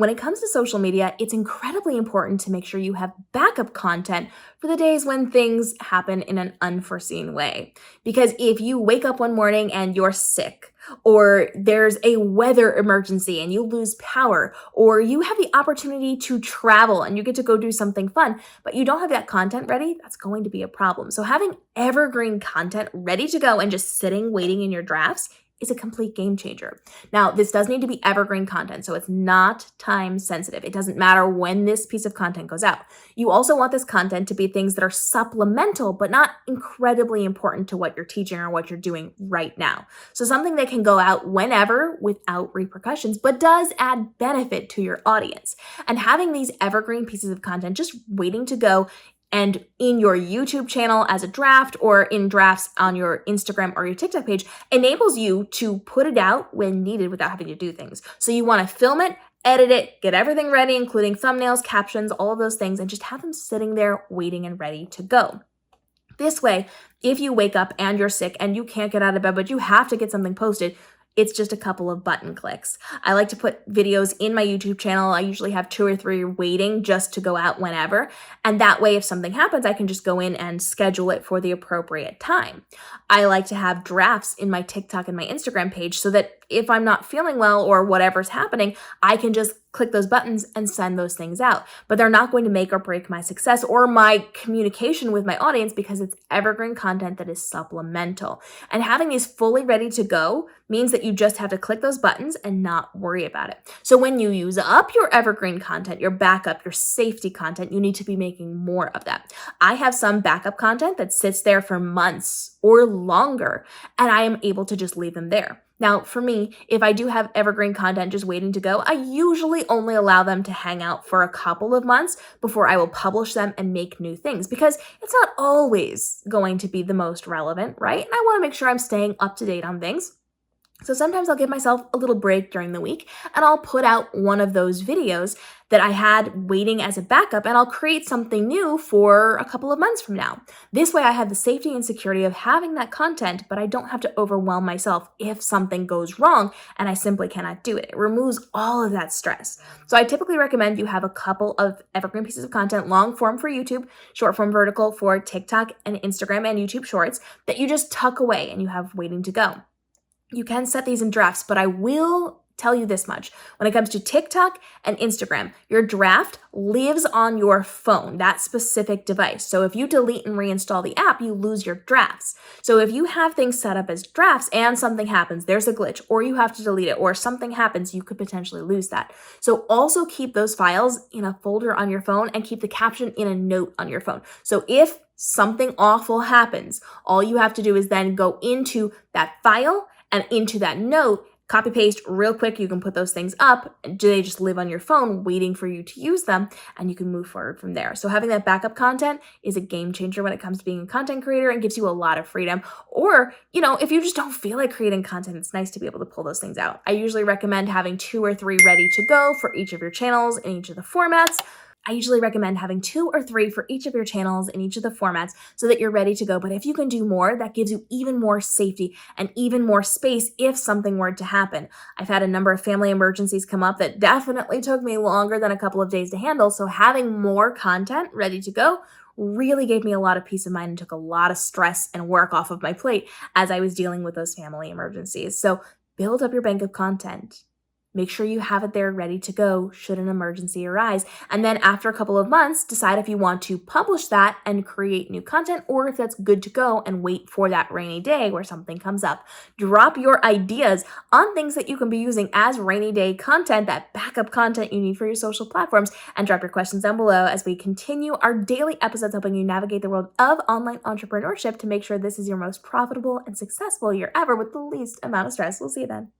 When it comes to social media, it's incredibly important to make sure you have backup content for the days when things happen in an unforeseen way. Because if you wake up one morning and you're sick, or there's a weather emergency and you lose power, or you have the opportunity to travel and you get to go do something fun, but you don't have that content ready, that's going to be a problem. So having evergreen content ready to go and just sitting, waiting in your drafts is a complete game changer. Now, this does need to be evergreen content, so it's not time sensitive. It doesn't matter when this piece of content goes out. You also want this content to be things that are supplemental, but not incredibly important to what you're teaching or what you're doing right now. So something that can go out whenever without repercussions, but does add benefit to your audience. And having these evergreen pieces of content just waiting to go and in your YouTube channel as a draft or in drafts on your Instagram or your TikTok page enables you to put it out when needed without having to do things. So you want to film it, edit it, get everything ready, including thumbnails, captions, all of those things, and just have them sitting there waiting and ready to go. This way, if you wake up and you're sick and you can't get out of bed, but you have to get something posted, it's just a couple of button clicks. I like to put videos in my YouTube channel. I usually have 2 or 3 waiting just to go out whenever. And that way, if something happens, I can just go in and schedule it for the appropriate time. I like to have drafts in my TikTok and my Instagram page so that if I'm not feeling well or whatever's happening, I can just click those buttons and send those things out. But they're not going to make or break my success or my communication with my audience because it's evergreen content that is supplemental. And having these fully ready to go means that you just have to click those buttons and not worry about it. So when you use up your evergreen content, your backup, your safety content, you need to be making more of that. I have some backup content that sits there for months or longer, and I am able to just leave them there. Now, for me, if I do have evergreen content just waiting to go, I usually only allow them to hang out for a couple of months before I will publish them and make new things because it's not always going to be the most relevant, right? And I want to make sure I'm staying up to date on things. So sometimes I'll give myself a little break during the week and I'll put out one of those videos that I had waiting as a backup and I'll create something new for a couple of months from now. This way I have the safety and security of having that content, but I don't have to overwhelm myself if something goes wrong and I simply cannot do it. It removes all of that stress. So I typically recommend you have a couple of evergreen pieces of content, long form for YouTube, short form vertical for TikTok and Instagram and YouTube Shorts that you just tuck away and you have waiting to go. You can set these in drafts, but I will tell you this much. When it comes to TikTok and Instagram, your draft lives on your phone, that specific device. So if you delete and reinstall the app, you lose your drafts. So if you have things set up as drafts and something happens, there's a glitch, or you have to delete it, or something happens, you could potentially lose that. So also keep those files in a folder on your phone and keep the caption in a note on your phone. So if something awful happens, all you have to do is then go into that file and into that note, copy paste real quick. You can put those things up. They just live on your phone waiting for you to use them and you can move forward from there. So having that backup content is a game changer when it comes to being a content creator and gives you a lot of freedom. Or, if you just don't feel like creating content, it's nice to be able to pull those things out. I usually recommend having 2 or 3 ready to go for each of your channels in each of the formats. I usually recommend having 2 or 3 for each of your channels in each of the formats so that you're ready to go. But if you can do more, that gives you even more safety and even more space if something were to happen. I've had a number of family emergencies come up that definitely took me longer than a couple of days to handle. So having more content ready to go really gave me a lot of peace of mind and took a lot of stress and work off of my plate as I was dealing with those family emergencies. So build up your bank of content. Make sure you have it there ready to go should an emergency arise. And then after a couple of months, decide if you want to publish that and create new content or if that's good to go and wait for that rainy day where something comes up. Drop your ideas on things that you can be using as rainy day content, that backup content you need for your social platforms, and drop your questions down below as we continue our daily episodes helping you navigate the world of online entrepreneurship to make sure this is your most profitable and successful year ever with the least amount of stress. We'll see you then.